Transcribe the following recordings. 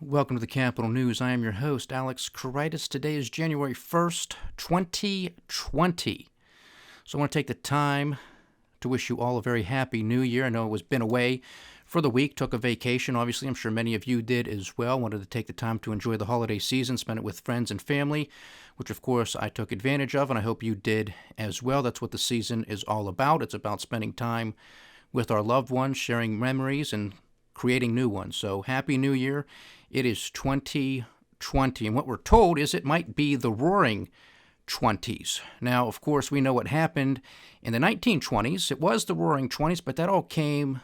Welcome to the Capital News. I am your host, Alex Karitis. Today is January 1st, 2020. So I want to take the time to wish you all a very happy new year. I know been away for the week, took a vacation. Obviously, I'm sure many of you did as well. Wanted to take the time to enjoy the holiday season, spend it with friends and family, which of course I took advantage of, and I hope you did as well. That's what the season is all about. It's about spending time with our loved ones, sharing memories, and creating new ones. So happy new year. It is 2020, and what we're told is it might be the roaring 20s. Now, of course, we know what happened in the 1920s. It was the roaring 20s, but that all came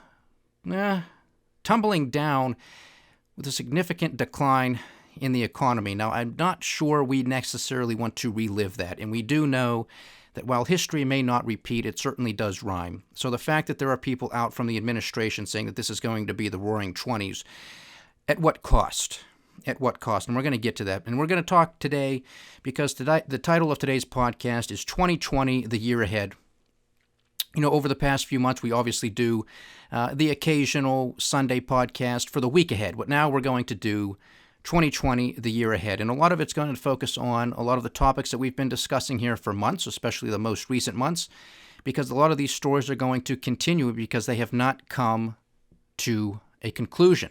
tumbling down with a significant decline in the economy. Now, I'm not sure we necessarily want to relive that, and we do know that while history may not repeat, it certainly does rhyme. So the fact that there are people out from the administration saying that this is going to be the roaring 20s, at what cost? At what cost? And we're going to get to that. And we're going to talk today because today, the title of today's podcast is 2020, the year ahead. You know, over the past few months, we obviously do the occasional Sunday podcast for the week ahead. But now we're going to do 2020, the year ahead. And a lot of it's going to focus on a lot of the topics that we've been discussing here for months, especially the most recent months, because a lot of these stories are going to continue because they have not come to a conclusion.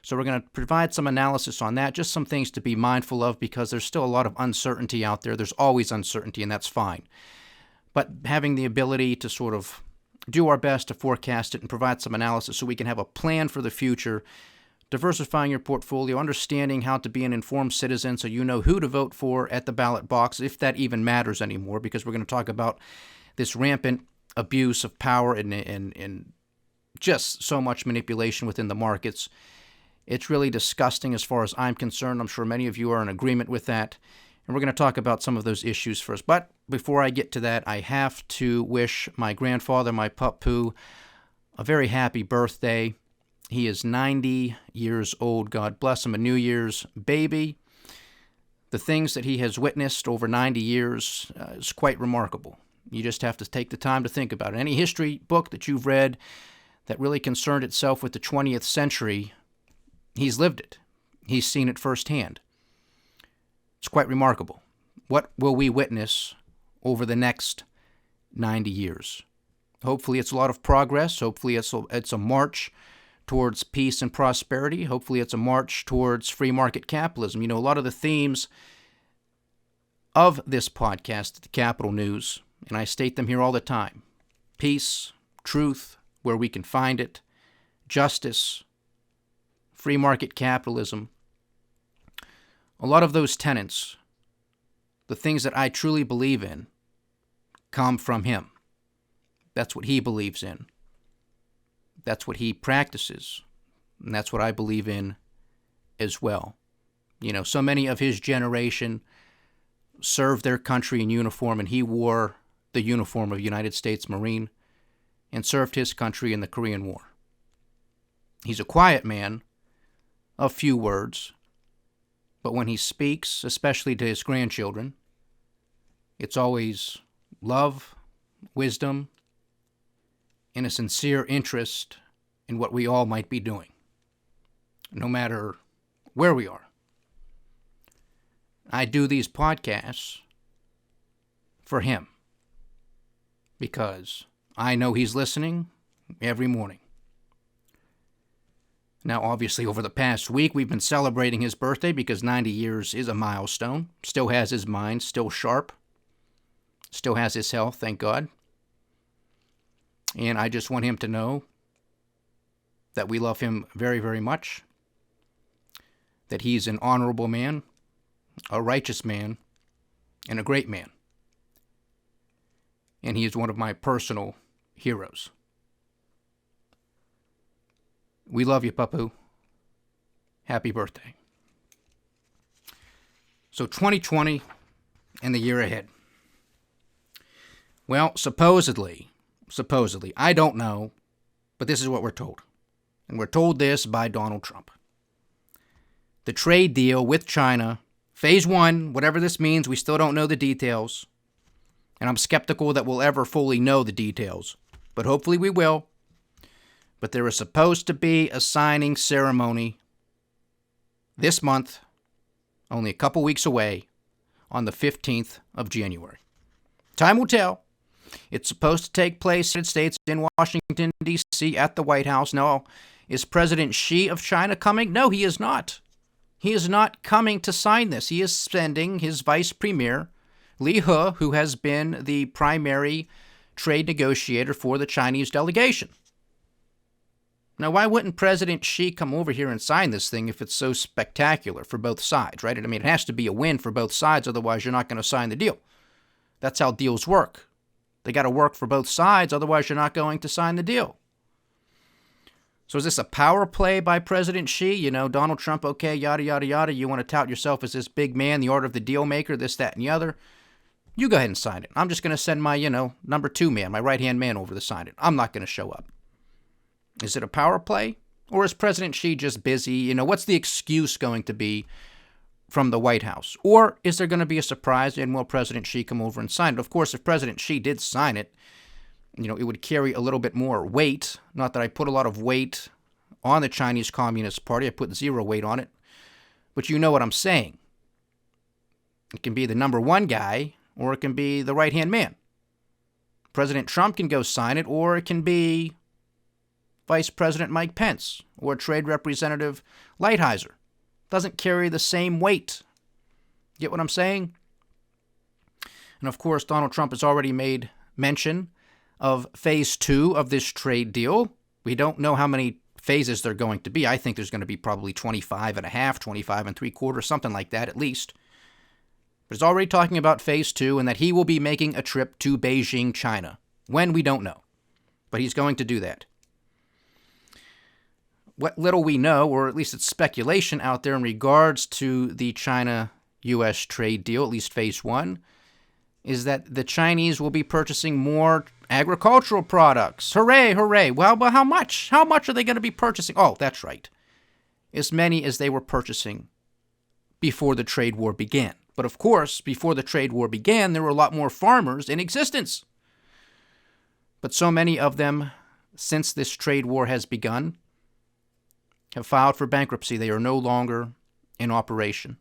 So we're going to provide some analysis on that, just some things to be mindful of because there's still a lot of uncertainty out there. There's always uncertainty, and that's fine. But having the ability to sort of do our best to forecast it and provide some analysis so we can have a plan for the future, diversifying your portfolio, understanding how to be an informed citizen so you know who to vote for at the ballot box, if that even matters anymore, because we're going to talk about this rampant abuse of power and just so much manipulation within the markets. It's really disgusting as far as I'm concerned. I'm sure many of you are in agreement with that. And we're going to talk about some of those issues first. But before I get to that, I have to wish my grandfather, my Papu, a very happy birthday. He is 90 years old. God bless him, a New Year's baby. The things that he has witnessed over 90 years is quite remarkable. You just have to take the time to think about it. Any history book that you've read that really concerned itself with the 20th century, he's lived it. He's seen it firsthand. It's quite remarkable. What will we witness over the next 90 years? Hopefully it's a lot of progress. Hopefully it's a march towards peace and prosperity. Hopefully it's a march towards free market capitalism. You know, a lot of the themes of this podcast, the Capital News, and I state them here all the time: peace, truth, where we can find it, justice, free market capitalism. A lot of those tenets, the things that I truly believe in, come from him. That's what he believes in. That's what he practices. And that's what I believe in as well. You know, so many of his generation served their country in uniform, and he wore the uniform of United States Marine and served his country in the Korean War. He's a quiet man of few words, but when he speaks, especially to his grandchildren, it's always love, wisdom, and a sincere interest in what we all might be doing, no matter where we are. I do these podcasts for him because I know he's listening every morning. Now, obviously, over the past week, we've been celebrating his birthday because 90 years is a milestone. Still has his mind, still sharp, still has his health, thank God. And I just want him to know that we love him very, very much, that he's an honorable man, a righteous man, and a great man. And he is one of my personal heroes. We love you, Papu. Happy birthday. So 2020 and the year ahead. Well, supposedly, I don't know, but this is what we're told. And we're told this by Donald Trump. The trade deal with China, phase one, whatever this means, we still don't know the details. And I'm skeptical that we'll ever fully know the details. But hopefully we will. But there is supposed to be a signing ceremony this month, only a couple weeks away, on the 15th of January. Time will tell. It's supposed to take place in the United States in Washington, D.C. at the White House. Now, is President Xi of China coming? No, he is not. He is not coming to sign this. He is sending his vice premier, Li He, who has been the primary trade negotiator for the Chinese delegation. Now, why wouldn't President Xi come over here and sign this thing if it's so spectacular for both sides, right? I mean, it has to be a win for both sides, otherwise you're not going to sign the deal. That's how deals work. They got to work for both sides, otherwise you're not going to sign the deal. So is this a power play by President Xi? You know, Donald Trump, okay, yada, yada, yada. You want to tout yourself as this big man, the art of the deal maker, this, that, and the other. You go ahead and sign it. I'm just going to send my, number two man, my right-hand man over to sign it. I'm not going to show up. Is it a power play? Or is President Xi just busy? What's the excuse going to be from the White House? Or is there going to be a surprise and will President Xi come over and sign it? Of course, if President Xi did sign it, it would carry a little bit more weight. Not that I put a lot of weight on the Chinese Communist Party. I put zero weight on it. But you know what I'm saying. It can be the number one guy, or it can be the right-hand man. President Trump can go sign it, or it can be Vice President Mike Pence or Trade Representative Lighthizer. Doesn't carry the same weight. Get what I'm saying? And of course, Donald Trump has already made mention of phase 2 of this trade deal. We don't know how many phases there are going to be. I think there's going to be probably 25 and a half, 25 and 3/4, something like that at least. But he's already talking about phase 2 and that he will be making a trip to Beijing, China. When, we don't know. But he's going to do that. What little we know, or at least it's speculation out there in regards to the China-U.S. trade deal, at least phase 1, is that the Chinese will be purchasing more agricultural products. Hooray, hooray. Well, but how much? How much are they going to be purchasing? Oh, that's right. As many as they were purchasing before the trade war began. But of course, before the trade war began, there were a lot more farmers in existence. But so many of them, since this trade war has begun, have filed for bankruptcy. They are no longer in operation.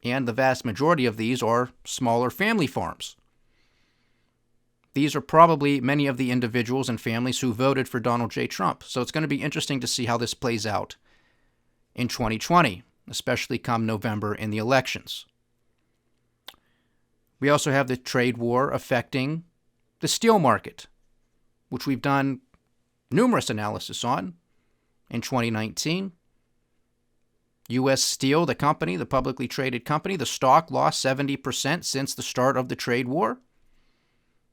And the vast majority of these are smaller family farms. These are probably many of the individuals and families who voted for Donald J. Trump. So it's going to be interesting to see how this plays out in 2020, especially come November in the elections. We also have the trade war affecting the steel market, which we've done numerous analysis on in 2019. U.S. Steel, the company, the publicly traded company, the stock lost 70% since the start of the trade war.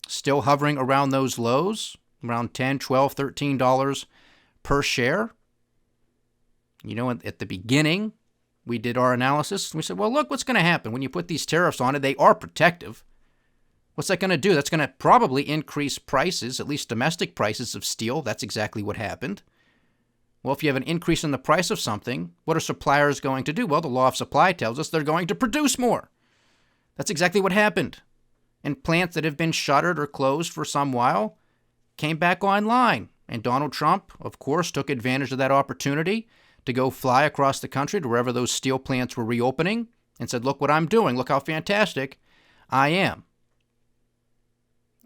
Still hovering around those lows, around $10, $12, $13 per share. At the beginning, we did our analysis. And we said, well, look, what's going to happen when you put these tariffs on it? They are protective. What's that going to do? That's going to probably increase prices, at least domestic prices of steel. That's exactly what happened. Well, if you have an increase in the price of something, what are suppliers going to do? Well, the law of supply tells us they're going to produce more. That's exactly what happened. And plants that have been shuttered or closed for some while came back online. And Donald Trump, of course, took advantage of that opportunity to go fly across the country to wherever those steel plants were reopening and said, look what I'm doing. Look how fantastic I am.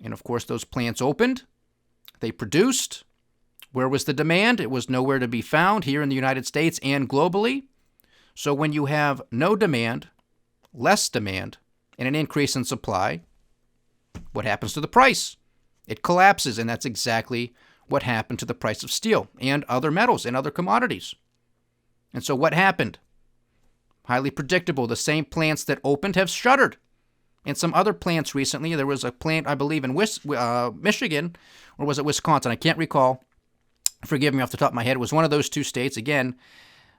And of course, those plants opened. They produced. Where was the demand? It was nowhere to be found here in the United States and globally. So when you have no demand, less demand, and an increase in supply, what happens to the price? It collapses, and that's exactly what happened to the price of steel and other metals and other commodities. And so what happened? Highly predictable. The same plants that opened have shuttered. And some other plants recently, there was a plant, I believe, in Michigan, or was it Wisconsin? I can't recall. Forgive me off the top of my head. It was one of those two states. Again,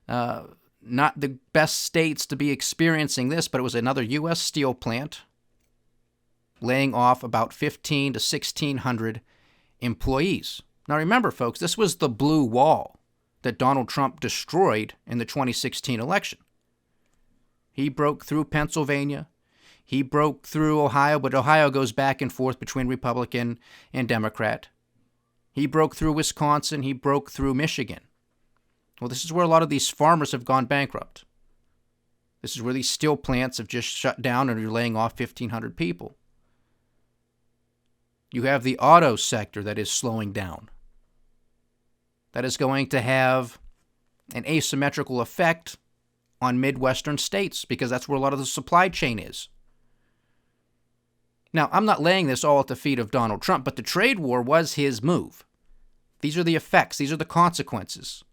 not the best states to be experiencing this, but it was another U.S. steel plant laying off about 1,500 to 1,600 employees. Now remember, folks, this was the blue wall that Donald Trump destroyed in the 2016 election. He broke through Pennsylvania. He broke through Ohio, but Ohio goes back and forth between Republican and Democrat. He broke through Wisconsin. He broke through Michigan. Well, this is where a lot of these farmers have gone bankrupt. This is where these steel plants have just shut down and you're laying off 1,500 people. You have the auto sector that is slowing down. That is going to have an asymmetrical effect on Midwestern states because that's where a lot of the supply chain is. Now, I'm not laying this all at the feet of Donald Trump, but the trade war was his move. These are the effects. These are the consequences.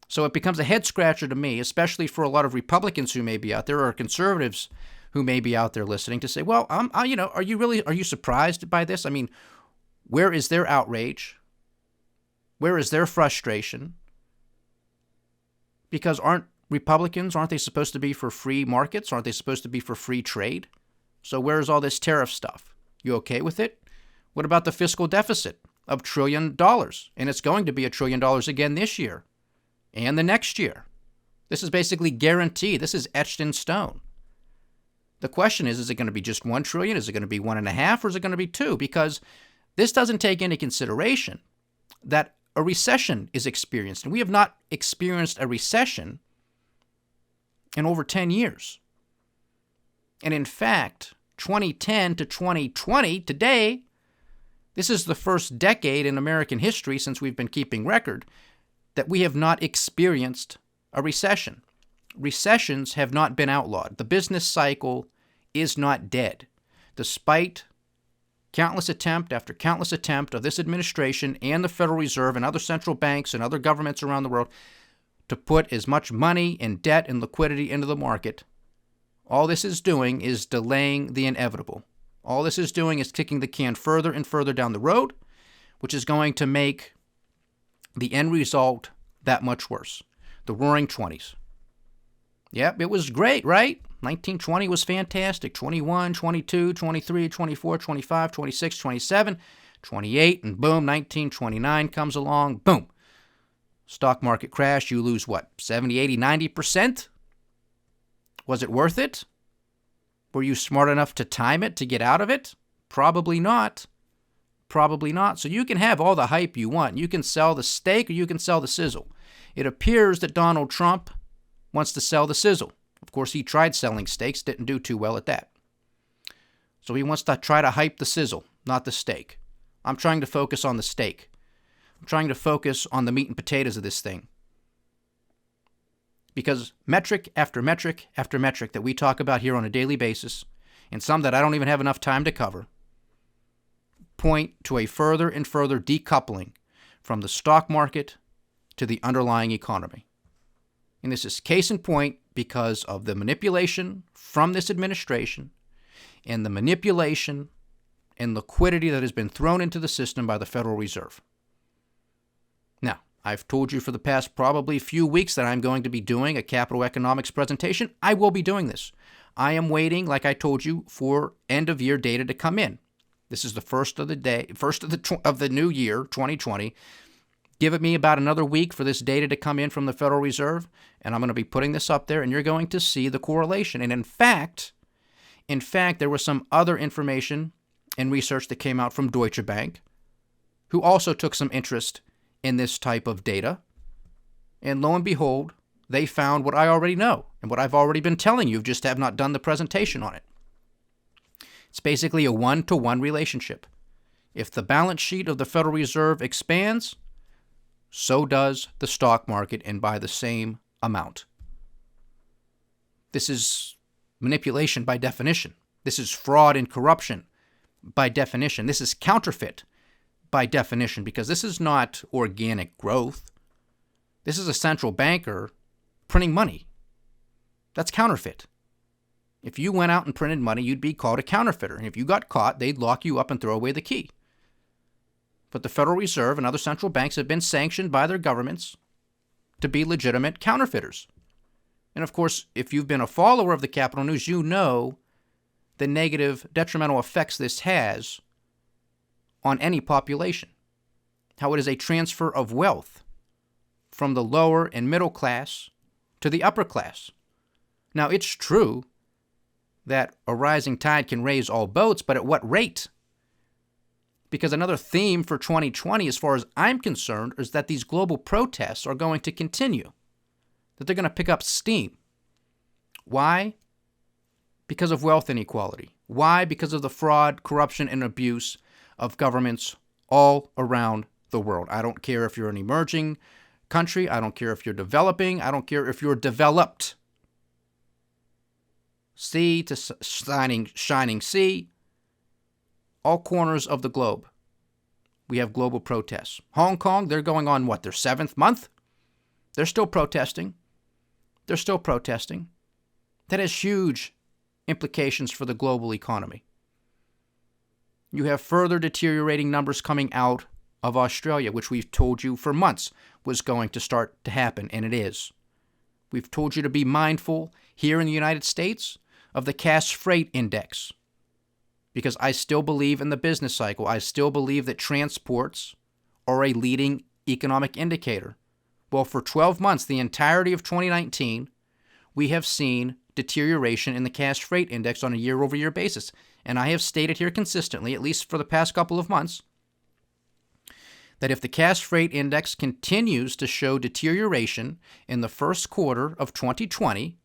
So it becomes a head scratcher to me, especially for a lot of Republicans who may be out there or conservatives who may be out there listening to say, well, are you surprised by this? I mean, where is their outrage? Where is their frustration? Because aren't they supposed to be for free markets? Aren't they supposed to be for free trade? So where's all this tariff stuff? You okay with it? What about the fiscal deficit of $1 trillion? And it's going to be $1 trillion again this year and the next year. This is basically guaranteed. This is etched in stone. The question is it going to be just $1 trillion? Is it going to be 1.5? Or is it going to be 2? Because this doesn't take into consideration that a recession is experienced. And we have not experienced a recession in over 10 years. And in fact, 2010 to 2020, today, this is the first decade in American history since we've been keeping record that we have not experienced a recession. Recessions have not been outlawed. The business cycle is not dead, despite countless attempt after countless attempt of this administration and the Federal Reserve and other central banks and other governments around the world to put as much money and debt and liquidity into the market. All this is doing is delaying the inevitable. All this is doing is kicking the can further and further down the road, which is going to make the end result that much worse. The Roaring '20s. Yep, it was great, right? 1920 was fantastic. 21, 22, 23, 24, 25, 26, 27, 28, and boom, 1929 comes along. Boom. Stock market crash. You lose what? 70, 80, 90%? Was it worth it? Were you smart enough to time it to get out of it? Probably not. Probably not. So you can have all the hype you want. You can sell the steak or you can sell the sizzle. It appears that Donald Trump wants to sell the sizzle. Of course, he tried selling steaks, didn't do too well at that. So he wants to try to hype the sizzle, not the steak. I'm trying to focus on the steak. I'm trying to focus on the meat and potatoes of this thing. Because metric after metric after metric that we talk about here on a daily basis, and some that I don't even have enough time to cover, point to a further and further decoupling from the stock market to the underlying economy. And this is case in point because of the manipulation from this administration and the manipulation and liquidity that has been thrown into the system by the Federal Reserve. Now, I've told you for the past probably few weeks that I'm going to be doing a capital economics presentation. I will be doing this. I am waiting, like I told you, for end of year data to come in. This is the first of the new year, 2020. Give me about another week for this data to come in from the Federal Reserve, and I'm going to be putting this up there, and you're going to see the correlation. And in fact, there was some other information and research that came out from Deutsche Bank, who also took some interest in this type of data. And lo and behold, they found what I already know and what I've already been telling you, just have not done the presentation on it. It's basically a one-to-one relationship. If the balance sheet of the Federal Reserve expands, so does the stock market, and by the same amount. This is manipulation by definition. This is fraud and corruption by definition. This is counterfeit by definition, because this is not organic growth. This is a central banker printing money. That's counterfeit. If you went out and printed money, you'd be called a counterfeiter. And if you got caught, they'd lock you up and throw away the key. But the Federal Reserve and other central banks have been sanctioned by their governments to be legitimate counterfeiters. And of course, if you've been a follower of the Capital News, you know the negative, detrimental effects this has on any population. How it is a transfer of wealth from the lower and middle class to the upper class. Now, it's true that a rising tide can raise all boats, but at what rate? Because another theme for 2020, as far as I'm concerned, is that these global protests are going to continue, that they're going to pick up steam. Why? Because of wealth inequality. Why? Because of the fraud, corruption, and abuse of governments all around the world. I don't care if you're an emerging country. I don't care if you're developing. I don't care if you're developed. Sea to shining sea. All corners of the globe, we have global protests. Hong Kong, they're going on, their 7th month? They're still protesting. They're still protesting. That has huge implications for the global economy. You have further deteriorating numbers coming out of Australia, which we've told you for months was going to start to happen, and it is. We've told you to be mindful here in the United States of the cash freight index, because I still believe in the business cycle. I still believe that transports are a leading economic indicator. Well, for 12 months, the entirety of 2019, we have seen deterioration in the cash freight index on a year-over-year basis. And I have stated here consistently, at least for the past couple of months, that if the cash freight index continues to show deterioration in the first quarter of 2020,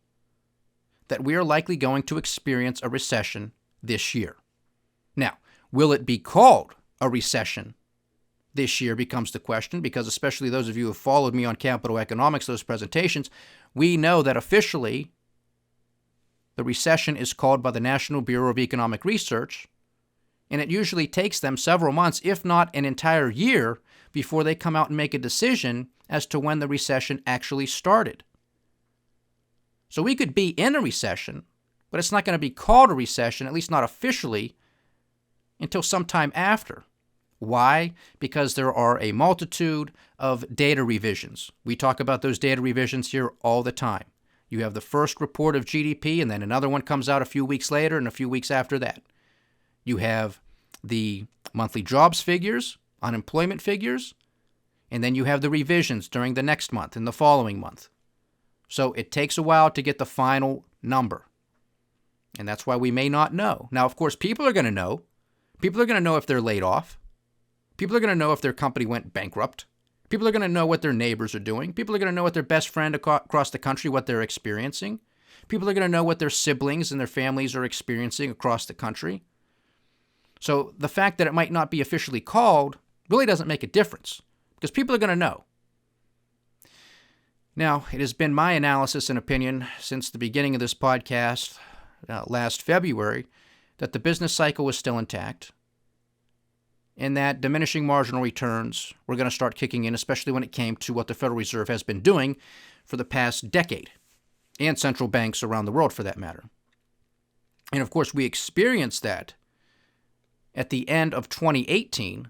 that we are likely going to experience a recession this year. Now, will it be called a recession this year becomes the question, because especially those of you who have followed me on Capital Economics, those presentations, we know that officially the recession is called by the National Bureau of Economic Research, and it usually takes them several months, if not an entire year, before they come out and make a decision as to when the recession actually started. So we could be in a recession, but it's not going to be called a recession, at least not officially, until sometime after. Why? Because there are a multitude of data revisions. We talk about those data revisions here all the time. You have the first report of GDP, and then another one comes out a few weeks later and a few weeks after that. You have the monthly jobs figures, unemployment figures, and then you have the revisions during the next month and the following month. So it takes a while to get the final number. And that's why we may not know. Now, of course, people are going to know. People are going to know if they're laid off. People are going to know if their company went bankrupt. People are going to know what their neighbors are doing. People are going to know what their best friend across the country, what they're experiencing. People are going to know what their siblings and their families are experiencing across the country. So the fact that it might not be officially called really doesn't make a difference, because people are going to know. Now, it has been my analysis and opinion since the beginning of this podcast last February that the business cycle was still intact, and that diminishing marginal returns were going to start kicking in, especially when it came to what the Federal Reserve has been doing for the past decade, and central banks around the world for that matter. And of course, we experienced that at the end of 2018,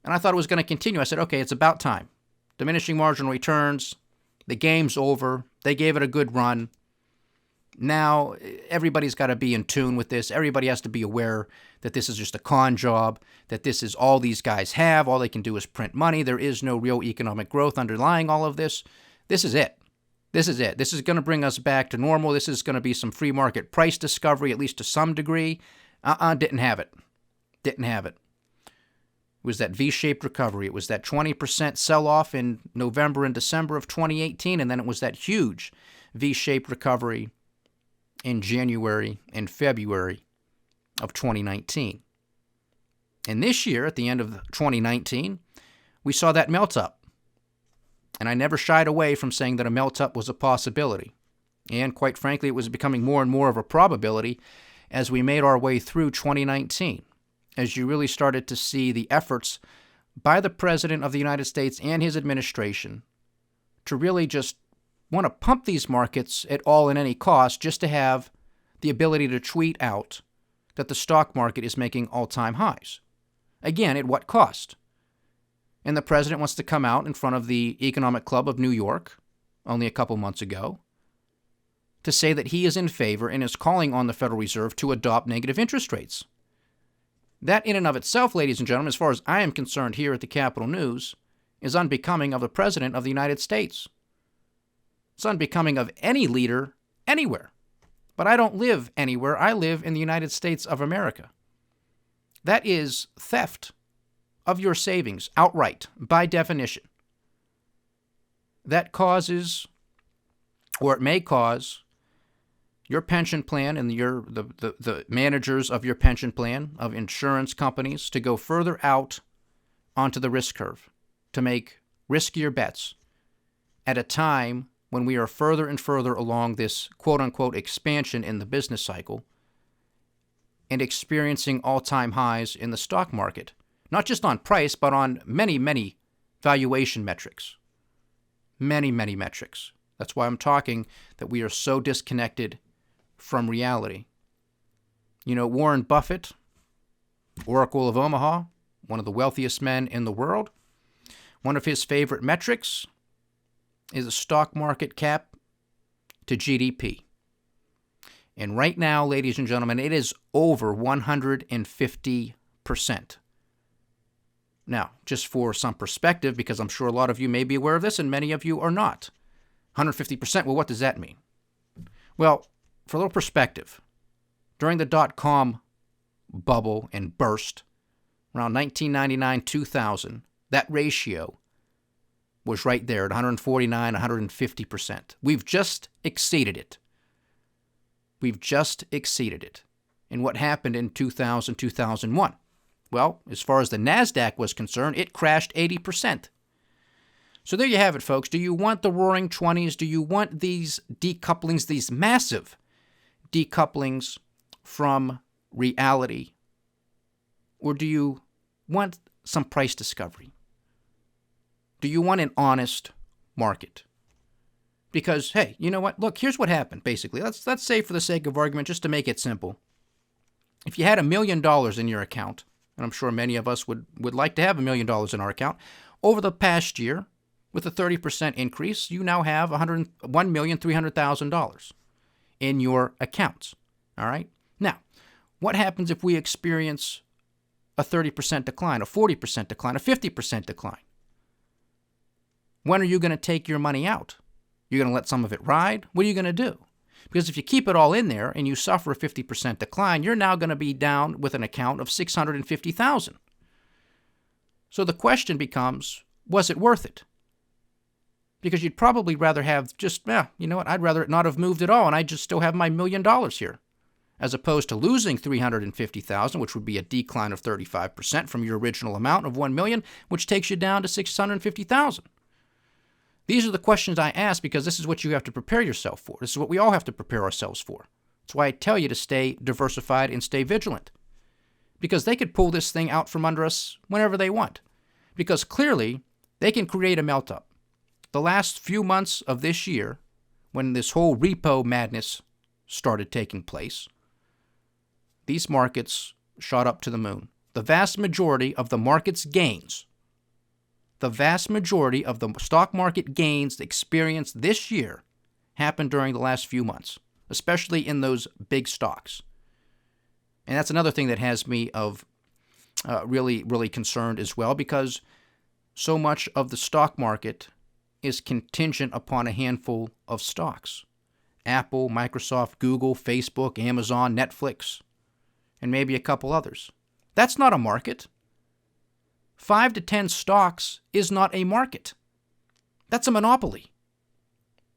and I thought it was going to continue. I said, okay, it's about time. Diminishing marginal returns, the game's over. They gave it a good run. Now, everybody's got to be in tune with this. Everybody has to be aware that this is just a con job, that this is all these guys have. All they can do is print money. There is no real economic growth underlying all of this. This is it. This is it. This is going to bring us back to normal. This is going to be some free market price discovery, at least to some degree. Didn't have it. Didn't have it. It was that V-shaped recovery. It was that 20% sell-off in November and December of 2018, and then it was that huge V-shaped recovery in January and February of 2019. And this year, at the end of 2019, we saw that melt up. And I never shied away from saying that a melt up was a possibility. And quite frankly, it was becoming more and more of a probability as we made our way through 2019, as you really started to see the efforts by the President of the United States and his administration to really just want to pump these markets at all and any cost, just to have the ability to tweet out that the stock market is making all-time highs. Again, at what cost? And the president wants to come out in front of the Economic Club of New York only a couple months ago to say that he is in favor and is calling on the Federal Reserve to adopt negative interest rates. That in and of itself, ladies and gentlemen, as far as I am concerned here at the Capital News, is unbecoming of the President of the United States. It's unbecoming of any leader anywhere. But I don't live anywhere. I live in the United States of America. That is theft of your savings outright, by definition. That causes, or it may cause, your pension plan and the managers of your pension plan, of insurance companies, to go further out onto the risk curve, to make riskier bets at a time when we are further and further along this quote-unquote expansion in the business cycle and experiencing all-time highs in the stock market, not just on price, but on many, many valuation metrics. Many, many metrics. That's why I'm talking that we are so disconnected from reality. You know, Warren Buffett, Oracle of Omaha, one of the wealthiest men in the world, one of his favorite metrics is a stock market cap to GDP. And right now, ladies and gentlemen, it is over 150%. Now, just for some perspective, because I'm sure a lot of you may be aware of this and many of you are not. 150%, well, what does that mean? Well, for a little perspective, during the dot-com bubble and burst, around 1999-2000, that ratio was right there at 149, 150%. We've just exceeded it. We've just exceeded it. And what happened in 2000, 2001? Well, as far as the NASDAQ was concerned, it crashed 80%. So there you have it, folks. Do you want the roaring 20s? Do you want these decouplings, these massive decouplings from reality? Or do you want some price discovery? Do you want an honest market? Because, hey, you know what? Look, here's what happened, basically. Let's say, for the sake of argument, just to make it simple, if you had $1 million in your account, and I'm sure many of us would like to have $1 million in our account, over the past year, with a 30% increase, you now have $1,300,000 in your accounts. All right? Now, what happens if we experience a 30% decline, a 40% decline, a 50% decline? When are you going to take your money out? You're going to let some of it ride? What are you going to do? Because if you keep it all in there and you suffer a 50% decline, you're now going to be down with an account of $650,000. So the question becomes, was it worth it? Because you'd probably rather have just, you know what, I'd rather it not have moved at all and I just still have my $1 million here, as opposed to losing $350,000, which would be a decline of 35% from your original amount of $1 million, which takes you down to $650,000. These are the questions I ask because this is what you have to prepare yourself for. This is what we all have to prepare ourselves for. That's why I tell you to stay diversified and stay vigilant. Because they could pull this thing out from under us whenever they want. Because clearly, they can create a melt-up. The last few months of this year, when this whole repo madness started taking place, these markets shot up to the moon. The vast majority of the market's gains, the vast majority of the stock market gains experienced this year happened during the last few months, especially in those big stocks. And that's another thing that has me really, really concerned as well, because so much of the stock market is contingent upon a handful of stocks. Apple, Microsoft, Google, Facebook, Amazon, Netflix, and maybe a couple others. That's not a market. 5 to 10 stocks is not a market. That's a monopoly,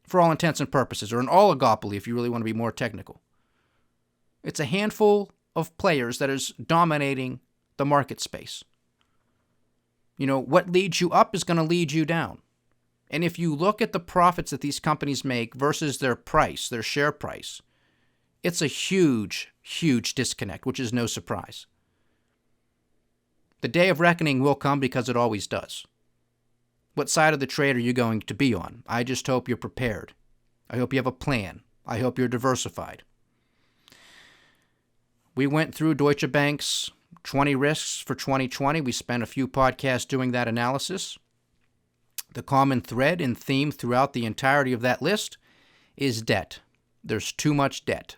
for all intents and purposes, or an oligopoly if you really want to be more technical. It's a handful of players that is dominating the market space. You know, what leads you up is going to lead you down. And if you look at the profits that these companies make versus their price, their share price, it's a huge, huge disconnect, which is no surprise. The day of reckoning will come because it always does. What side of the trade are you going to be on? I just hope you're prepared. I hope you have a plan. I hope you're diversified. We went through Deutsche Bank's 20 risks for 2020. We spent a few podcasts doing that analysis. The common thread and theme throughout the entirety of that list is debt. There's too much debt.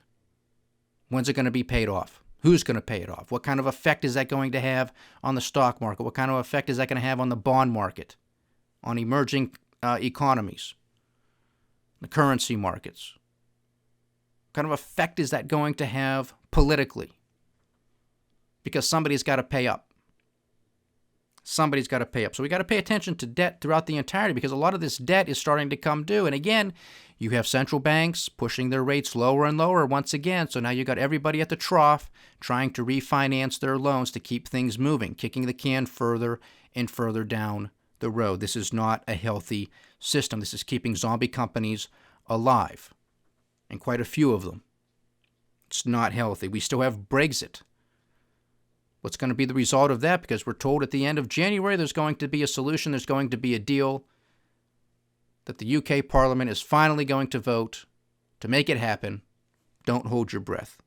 When's it going to be paid off? Who's going to pay it off? What kind of effect is that going to have on the stock market? What kind of effect is that going to have on the bond market, on emerging economies, the currency markets? What kind of effect is that going to have politically? because somebody's got to pay up. Somebody's got to pay up. So we got to pay attention to debt throughout the entirety, because a lot of this debt is starting to come due. And again, you have central banks pushing their rates lower and lower once again. So now you got everybody at the trough trying to refinance their loans to keep things moving, kicking the can further and further down the road. This is not a healthy system. This is keeping zombie companies alive, and quite a few of them. It's not healthy. We still have Brexit. What's going to be the result of that? Because we're told at the end of January there's going to be a solution, there's going to be a deal, that the UK Parliament is finally going to vote to make it happen. Don't hold your breath.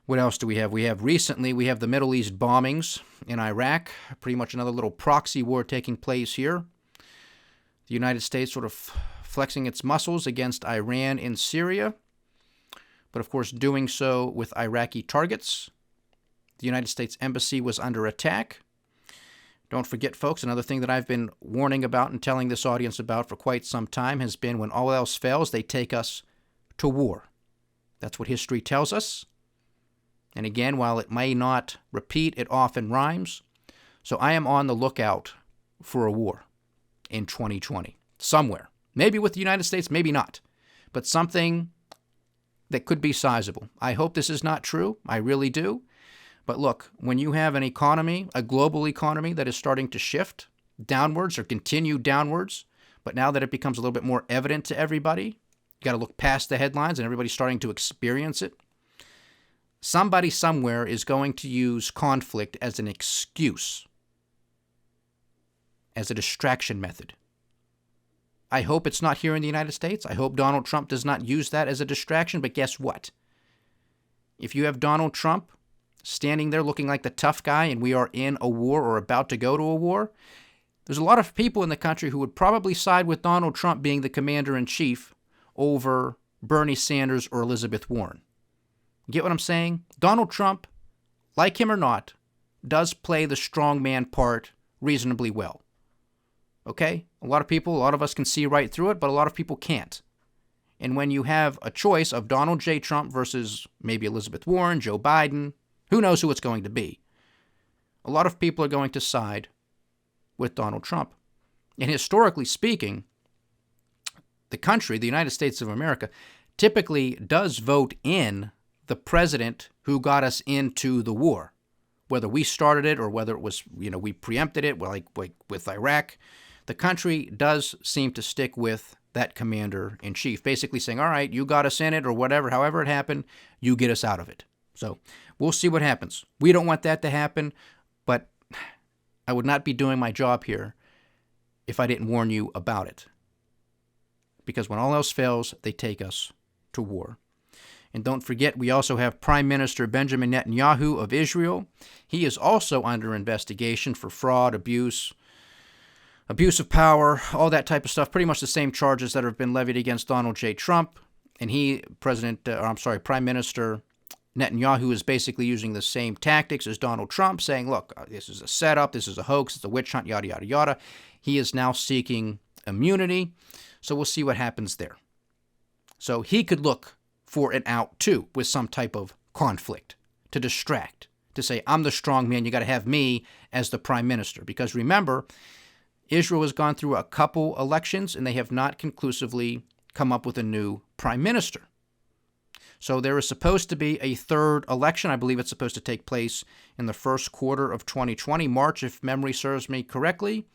What else do we have? We have the Middle East bombings in Iraq, pretty much another little proxy war taking place here. The United States sort of flexing its muscles against Iran in Syria, but of course doing so with Iraqi targets. The United States Embassy was under attack. Don't forget, folks, another thing that I've been warning about and telling this audience about for quite some time has been, when all else fails, they take us to war. That's what history tells us. And again, while it may not repeat, it often rhymes. So I am on the lookout for a war in 2020, somewhere. Maybe with the United States, maybe not. But something that could be sizable. I hope this is not true. I really do. But look, when you have an economy, a global economy that is starting to shift downwards or continue downwards, but now that it becomes a little bit more evident to everybody, you got to look past the headlines and everybody's starting to experience it. Somebody somewhere is going to use conflict as an excuse, as a distraction method. I hope it's not here in the United States. I hope Donald Trump does not use that as a distraction. But guess what? If you have Donald Trump standing there looking like the tough guy and we are in a war or about to go to a war, there's a lot of people in the country who would probably side with Donald Trump being the commander-in-chief over Bernie Sanders or Elizabeth Warren. Get what I'm saying? Donald Trump, like him or not, does play the strongman part reasonably well. Okay? A lot of us can see right through it, but a lot of people can't. And when you have a choice of Donald J. Trump versus maybe Elizabeth Warren, Joe Biden, who knows who it's going to be, a lot of people are going to side with Donald Trump. And historically speaking, the country, the United States of America, typically does vote in the president who got us into the war. Whether we started it or whether it was, we preempted it, like with Iraq, the country does seem to stick with that commander-in-chief, basically saying, all right, you got us in it or whatever, however it happened, you get us out of it. So we'll see what happens. We don't want that to happen, but I would not be doing my job here if I didn't warn you about it. Because when all else fails, they take us to war. And don't forget, we also have Prime Minister Benjamin Netanyahu of Israel. He is also under investigation for fraud, abuse of power, all that type of stuff. Pretty much the same charges that have been levied against Donald J. Trump. And Prime Minister Netanyahu is basically using the same tactics as Donald Trump, saying, look, this is a setup, this is a hoax, it's a witch hunt, yada, yada, yada. He is now seeking immunity. So we'll see what happens there. So he could look for an out too, with some type of conflict, to distract, to say, I'm the strong man, you got to have me as the prime minister. Because remember, Israel has gone through a couple elections and they have not conclusively come up with a new prime minister. So there is supposed to be a third election. I believe it's supposed to take place in the first quarter of 2020, March, if memory serves me correctly.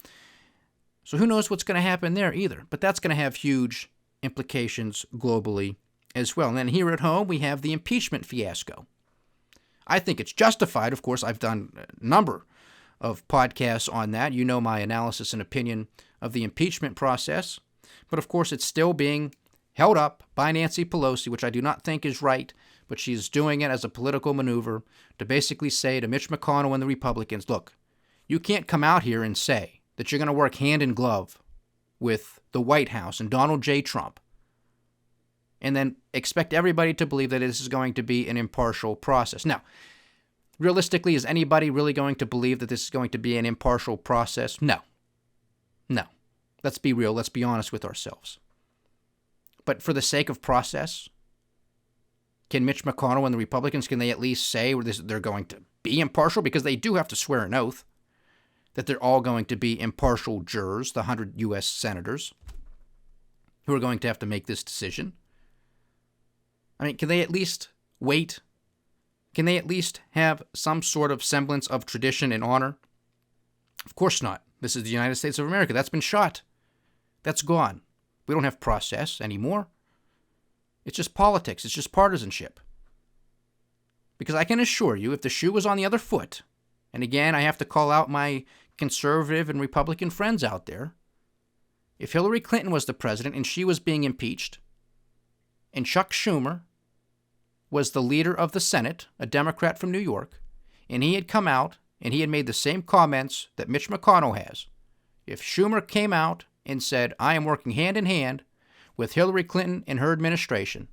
So who knows what's going to happen there either. But that's going to have huge implications globally as well. And then here at home, we have the impeachment fiasco. I think it's justified. Of course, I've done a number of podcasts on that. You know my analysis and opinion of the impeachment process. But of course, it's still being held up by Nancy Pelosi, which I do not think is right, but she's doing it as a political maneuver to basically say to Mitch McConnell and the Republicans, look, you can't come out here and say that you're going to work hand in glove with the White House and Donald J. Trump and then expect everybody to believe that this is going to be an impartial process. Now, realistically, is anybody really going to believe that this is going to be an impartial process? No. No. Let's be real. Let's be honest with ourselves. But for the sake of process, Can Mitch McConnell and the Republicans, can they at least say they're going to be impartial? Because they do have to swear an oath that they're all going to be impartial jurors, the 100 U.S. senators who are going to have to make this decision. I mean, can they at least wait? Can they at least have some sort of semblance of tradition and honor? Of course not. This is the United States of America. That's been shot. That's gone. We don't have process anymore. It's just politics. It's just partisanship. Because I can assure you, if the shoe was on the other foot, and again, I have to call out my conservative and Republican friends out there, if Hillary Clinton was the president and she was being impeached, and Chuck Schumer was the leader of the Senate, a Democrat from New York, and he had come out and he had made the same comments that Mitch McConnell has, if Schumer came out and said, I am working hand in hand with Hillary Clinton and her administration,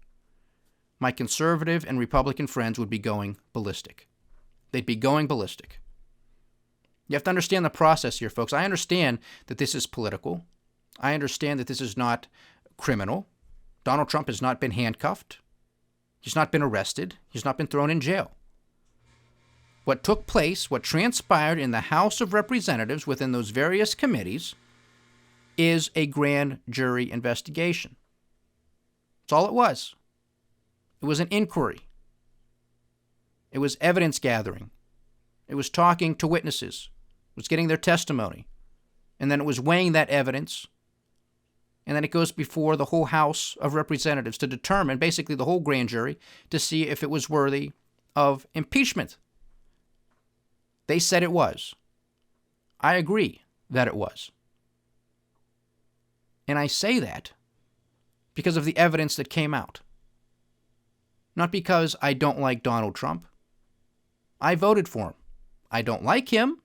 my conservative and Republican friends would be going ballistic. They'd be going ballistic. You have to understand the process here, folks. I understand that this is political. I understand that this is not criminal. Donald Trump has not been handcuffed. He's not been arrested. He's not been thrown in jail. What took place, what transpired in the House of Representatives within those various committees is a grand jury investigation. That's all it was. It was an inquiry. It was evidence gathering. It was talking to witnesses. It was getting their testimony. And then it was weighing that evidence. And then it goes before the whole House of Representatives to determine, basically the whole grand jury, to see if it was worthy of impeachment. They said it was. I agree that it was. And I say that because of the evidence that came out. Not because I don't like Donald Trump. I voted for him. I don't like him.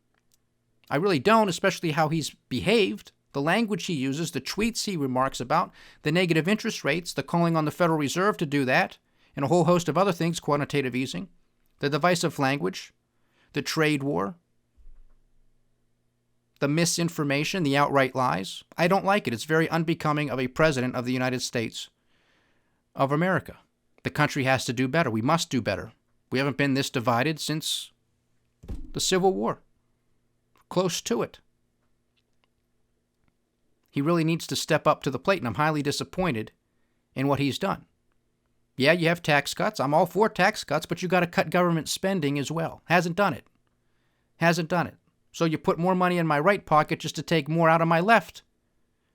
I really don't, especially how he's behaved, the language he uses, the tweets he remarks about, the negative interest rates, the calling on the Federal Reserve to do that, and a whole host of other things, quantitative easing, the divisive language, the trade war, the misinformation, the outright lies. I don't like it. It's very unbecoming of a president of the United States of America. The country has to do better. We must do better. We haven't been this divided since the Civil War. Close to it. He really needs to step up to the plate, and I'm highly disappointed in what he's done. Yeah, you have tax cuts. I'm all for tax cuts, but you got to cut government spending as well. Hasn't done it. Hasn't done it. So you put more money in my right pocket just to take more out of my left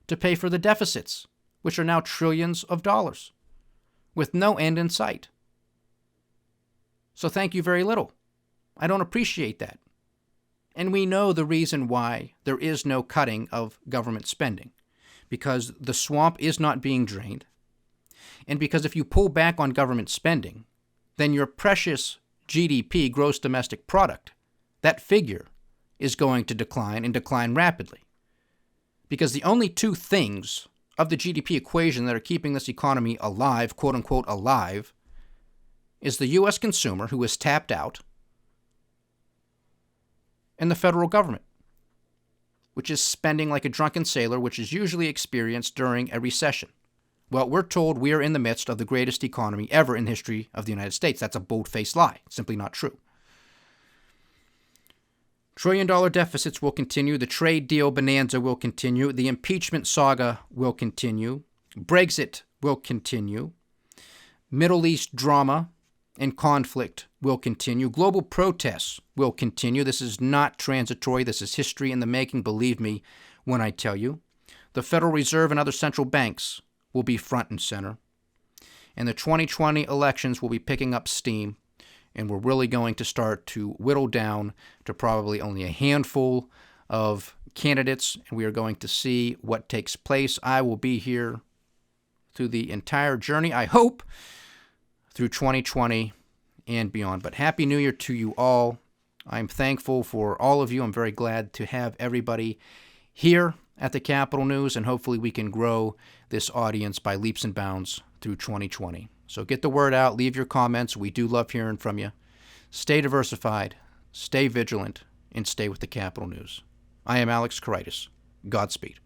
to pay for the deficits, which are now trillions of dollars with no end in sight. So thank you very little. I don't appreciate that. And we know the reason why there is no cutting of government spending, because the swamp is not being drained, and because if you pull back on government spending, then your precious GDP, gross domestic product, that figure is going to decline and decline rapidly. Because the only two things of the GDP equation that are keeping this economy alive, quote unquote alive, is the U.S. consumer who is tapped out, and the federal government, which is spending like a drunken sailor, which is usually experienced during a recession. Well, we're told we are in the midst of the greatest economy ever in the history of the United States. That's a bold-faced lie. It's simply not true. Trillion-dollar deficits will continue. The trade deal bonanza will continue. The impeachment saga will continue. Brexit will continue. Middle East drama and conflict will continue. Global protests will continue. This is not transitory. This is history in the making, believe me when I tell you. The Federal Reserve and other central banks will be front and center. And the 2020 elections will be picking up steam, and we're really going to start to whittle down to probably only a handful of candidates, and we are going to see what takes place. I will be here through the entire journey, I hope, through 2020 and beyond. But Happy New Year to you all. I'm thankful for all of you. I'm very glad to have everybody here at the Capital News, and hopefully we can grow this audience by leaps and bounds through 2020. So get the word out. Leave your comments. We do love hearing from you. Stay diversified, stay vigilant, and stay with the Capital News. I am Alex Karitis. Godspeed.